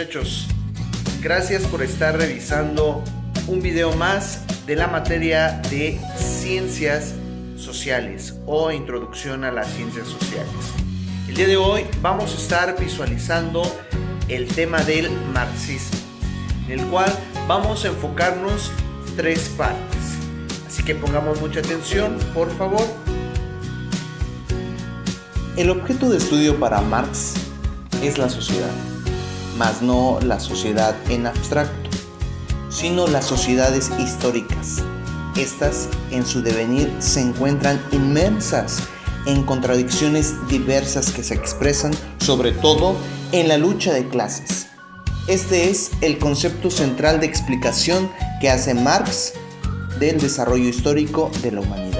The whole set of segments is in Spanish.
muchachos, gracias por estar revisando un video más de la materia de ciencias sociales o introducción a las ciencias sociales. El día de hoy vamos a estar visualizando el tema del marxismo, en el cual vamos a enfocarnos tres partes. Así que pongamos mucha atención, por favor. El objeto de estudio para Marx es la sociedad, mas no la sociedad en abstracto, sino las sociedades históricas. Estas, en su devenir, se encuentran inmersas en contradicciones diversas que se expresan, sobre todo, en la lucha de clases. Este es el concepto central de explicación que hace Marx del desarrollo histórico de la humanidad.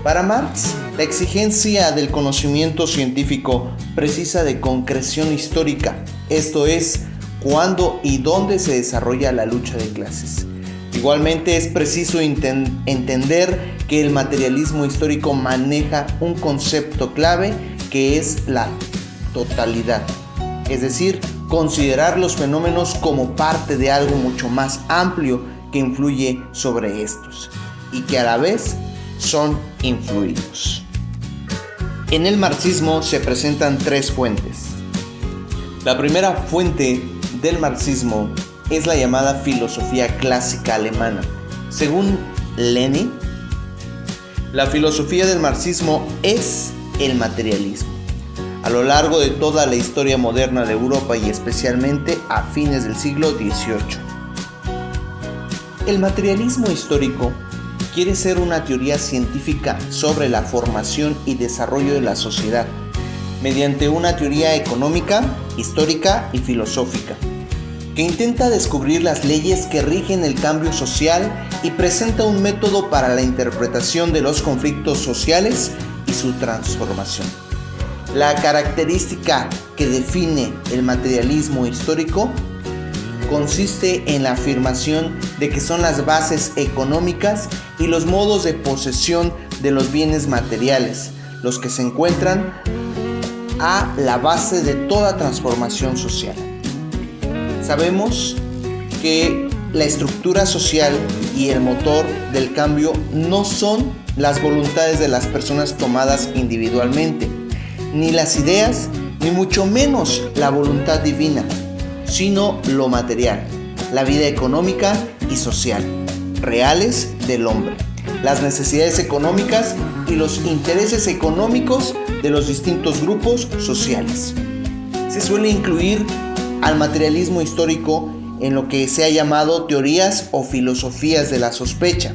Para Marx, la exigencia del conocimiento científico precisa de concreción histórica, esto es, cuándo y dónde se desarrolla la lucha de clases. Igualmente es preciso entender que el materialismo histórico maneja un concepto clave que es la totalidad, es decir, considerar los fenómenos como parte de algo mucho más amplio que influye sobre estos y que a la vez son influidos. En el marxismo se presentan tres fuentes. La primera fuente del marxismo es la llamada filosofía clásica alemana. Según Lenin, la filosofía del marxismo es el materialismo. A lo largo de toda la historia moderna de Europa y especialmente a fines del siglo XVIII. El materialismo histórico quiere ser una teoría científica sobre la formación y desarrollo de la sociedad, mediante una teoría económica, histórica y filosófica, que intenta descubrir las leyes que rigen el cambio social y presenta un método para la interpretación de los conflictos sociales y su transformación. La característica que define el materialismo histórico consiste en la afirmación de que son las bases económicas y los modos de posesión de los bienes materiales los que se encuentran a la base de toda transformación social. Sabemos que la estructura social y el motor del cambio no son las voluntades de las personas tomadas individualmente, ni las ideas, ni mucho menos la voluntad divina, sino lo material, la vida económica y social, reales del hombre, las necesidades económicas y los intereses económicos de los distintos grupos sociales. Se suele incluir al materialismo histórico en lo que se ha llamado teorías o filosofías de la sospecha.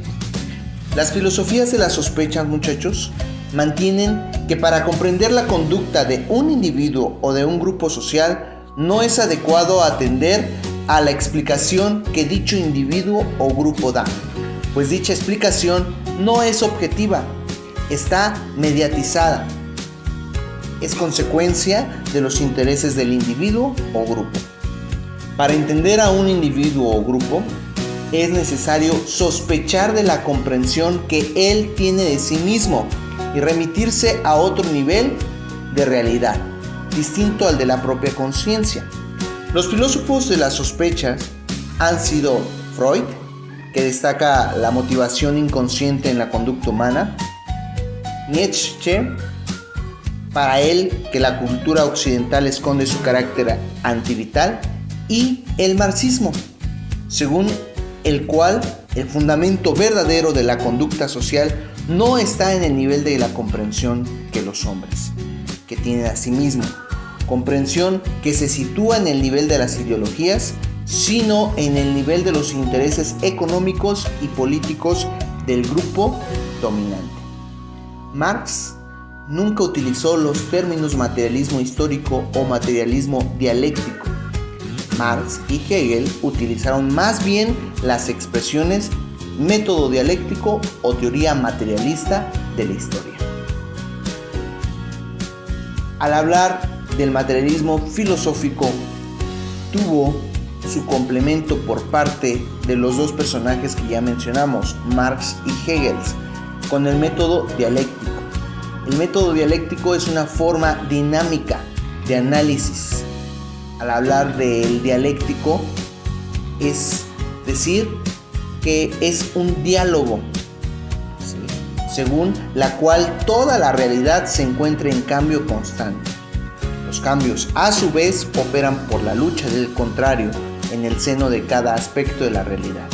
Las filosofías de la sospecha, muchachos, mantienen que para comprender la conducta de un individuo o de un grupo social no es adecuado atender a la explicación que dicho individuo o grupo da, pues dicha explicación no es objetiva, está mediatizada, es consecuencia de los intereses del individuo o grupo. Para entender a un individuo o grupo, es necesario sospechar de la comprensión que él tiene de sí mismo y remitirse a otro nivel de realidad, distinto al de la propia conciencia. Los filósofos de las sospechas han sido Freud, que destaca la motivación inconsciente en la conducta humana, Nietzsche, para él que la cultura occidental esconde su carácter antivital, y el marxismo, según el cual el fundamento verdadero de la conducta social no está en el nivel de la comprensión que los hombres que tienen a sí mismo, comprensión que se sitúa en el nivel de las ideologías, sino en el nivel de los intereses económicos y políticos del grupo dominante. Marx nunca utilizó los términos materialismo histórico o materialismo dialéctico. Marx y Hegel utilizaron más bien las expresiones método dialéctico o teoría materialista de la historia. Al hablar del materialismo filosófico, tuvo su complemento por parte de los dos personajes que ya mencionamos, Marx y Hegel, con el método dialéctico. El método dialéctico es una forma dinámica de análisis al hablar del dialéctico, es decir que es un diálogo, ¿sí?, según la cual toda la realidad se encuentra en cambio constante. Los cambios, a su vez, operan por la lucha del contrario en el seno de cada aspecto de la realidad.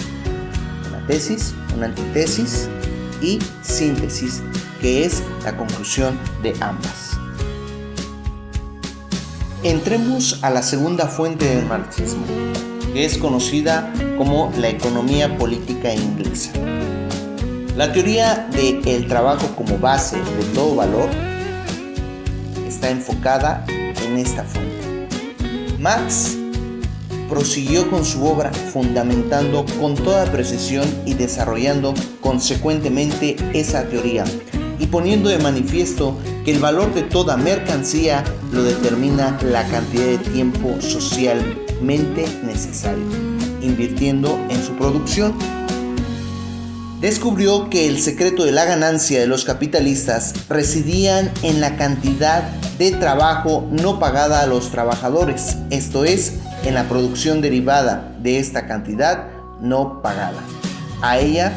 Una tesis, una antítesis y síntesis, que es la conclusión de ambas. Entremos a la segunda fuente del marxismo, que es conocida como la economía política inglesa. La teoría del trabajo como base de todo valor está enfocada en esta fuente. Marx prosiguió con su obra fundamentando con toda precisión y desarrollando consecuentemente esa teoría, y poniendo de manifiesto que el valor de toda mercancía lo determina la cantidad de tiempo socialmente necesario, invirtiendo en su producción. Descubrió que el secreto de la ganancia de los capitalistas residían en la cantidad de trabajo no pagada a los trabajadores, esto es, en la producción derivada de esta cantidad no pagada. A ella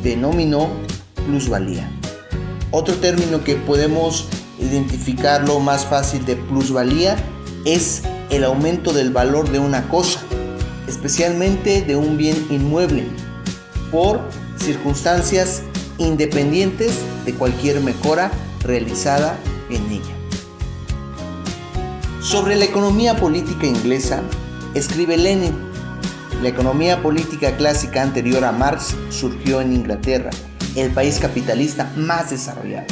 denominó plusvalía. Otro término que podemos identificarlo más fácil de plusvalía es el aumento del valor de una cosa, especialmente de un bien inmueble, por circunstancias independientes de cualquier mejora realizada en ella. Sobre la economía política inglesa, escribe Lenin: la economía política clásica anterior a Marx surgió en Inglaterra, el país capitalista más desarrollado.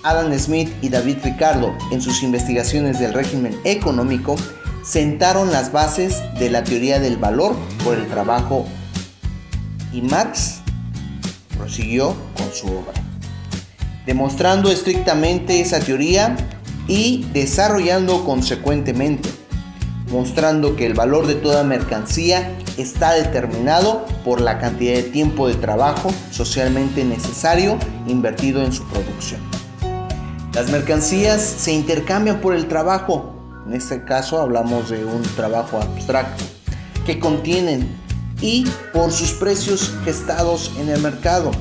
Adam Smith y David Ricardo, en sus investigaciones del régimen económico, sentaron las bases de la teoría del valor por el trabajo, y Marx prosiguió con su obra, demostrando estrictamente esa teoría y desarrollando consecuentemente, mostrando que el valor de toda mercancía está determinado por la cantidad de tiempo de trabajo socialmente necesario invertido en su producción. Las mercancías se intercambian por el trabajo, en este caso hablamos de un trabajo abstracto, que contienen, y por sus precios gestados en el mercado.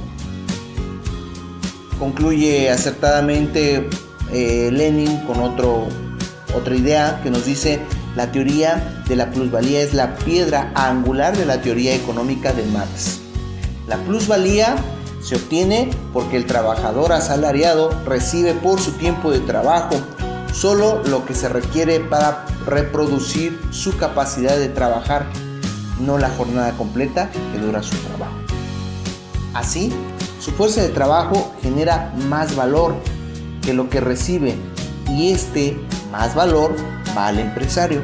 Concluye acertadamente Lenin con otra idea que nos dice: la teoría de la plusvalía es la piedra angular de la teoría económica de Marx. La plusvalía se obtiene porque el trabajador asalariado recibe por su tiempo de trabajo solo lo que se requiere para reproducir su capacidad de trabajar, no la jornada completa que dura su trabajo. Así, su fuerza de trabajo genera más valor que lo que recibe, y este más valor va al empresario.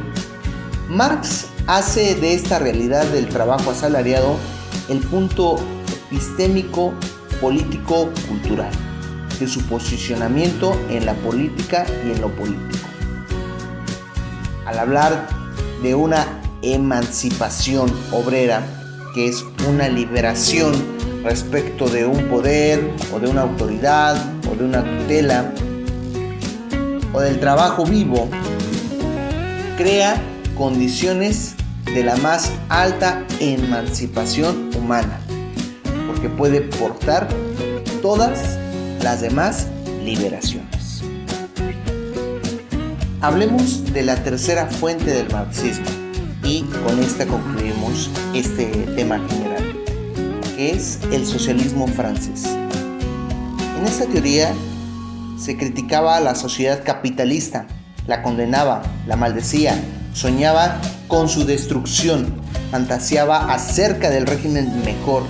Marx hace de esta realidad del trabajo asalariado el punto epistémico, político, cultural de su posicionamiento en la política y en lo político. Al hablar de una emancipación obrera, que es una liberación respecto de un poder o de una autoridad o de una tutela o del trabajo vivo, crea condiciones de la más alta emancipación humana, porque puede portar todas las demás liberaciones. Hablemos de la tercera fuente del marxismo, y con esta concluimos este tema general, que es el socialismo francés. En esta teoría se criticaba a la sociedad capitalista, la condenaba, la maldecía, soñaba con su destrucción, fantaseaba acerca del régimen mejor,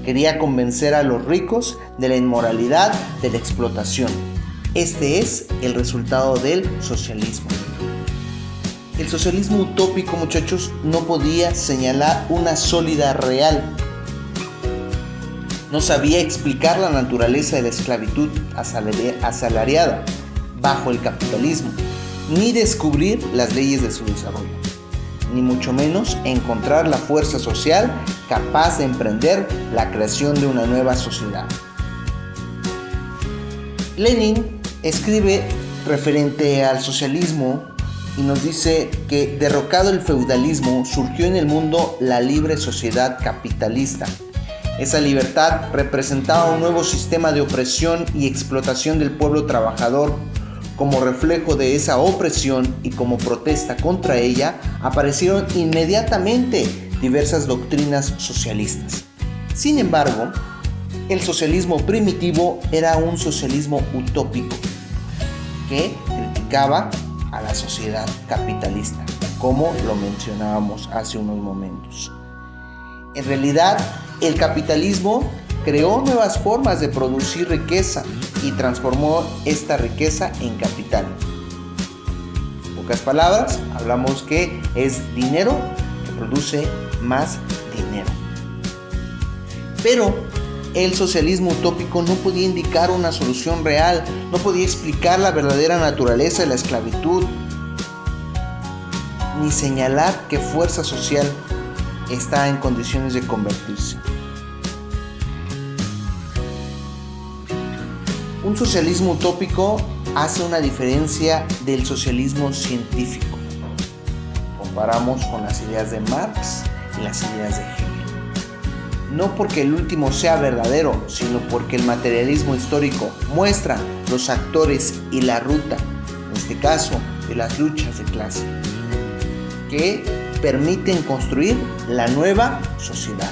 quería convencer a los ricos de la inmoralidad de la explotación. Este es el resultado del socialismo. El socialismo utópico, muchachos, no podía señalar una sólida real. No sabía explicar la naturaleza de la esclavitud asalariada bajo el capitalismo, ni descubrir las leyes de su desarrollo, ni mucho menos encontrar la fuerza social capaz de emprender la creación de una nueva sociedad. Lenin escribe referente al socialismo y nos dice que derrocado el feudalismo, surgió en el mundo la libre sociedad capitalista. Esa libertad representaba un nuevo sistema de opresión y explotación del pueblo trabajador. Como reflejo de esa opresión y como protesta contra ella, aparecieron inmediatamente diversas doctrinas socialistas. Sin embargo, el socialismo primitivo era un socialismo utópico que criticaba a la sociedad capitalista, como lo mencionábamos hace unos momentos. En realidad, el capitalismo creó nuevas formas de producir riqueza y transformó esta riqueza en capital. En pocas palabras, hablamos que es dinero que produce más dinero. Pero el socialismo utópico no podía indicar una solución real, no podía explicar la verdadera naturaleza de la esclavitud, ni señalar qué fuerza social está en condiciones de convertirse. Un socialismo utópico hace una diferencia del socialismo científico. Comparamos con las ideas de Marx y las ideas de Hegel. No porque el último sea verdadero, sino porque el materialismo histórico muestra los actores y la ruta, en este caso, de las luchas de clase, que permiten construir la nueva sociedad.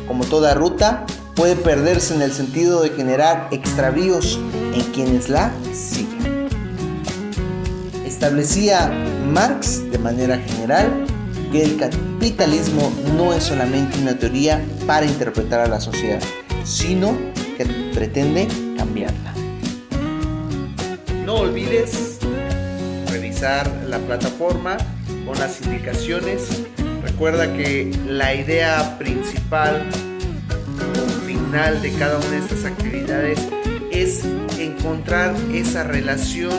Como toda ruta, puede perderse en el sentido de generar extravíos en quienes la siguen. Establecía Marx de manera general que el capitalismo no es solamente una teoría para interpretar a la sociedad, sino que pretende cambiarla. No olvides revisar la plataforma con las indicaciones. Recuerda que la idea principal o final de cada una de estas actividades es encontrar esa relación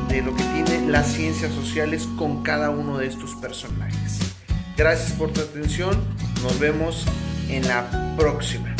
de lo que tienen las ciencias sociales con cada uno de estos personajes. Gracias por tu atención, nos vemos en la próxima.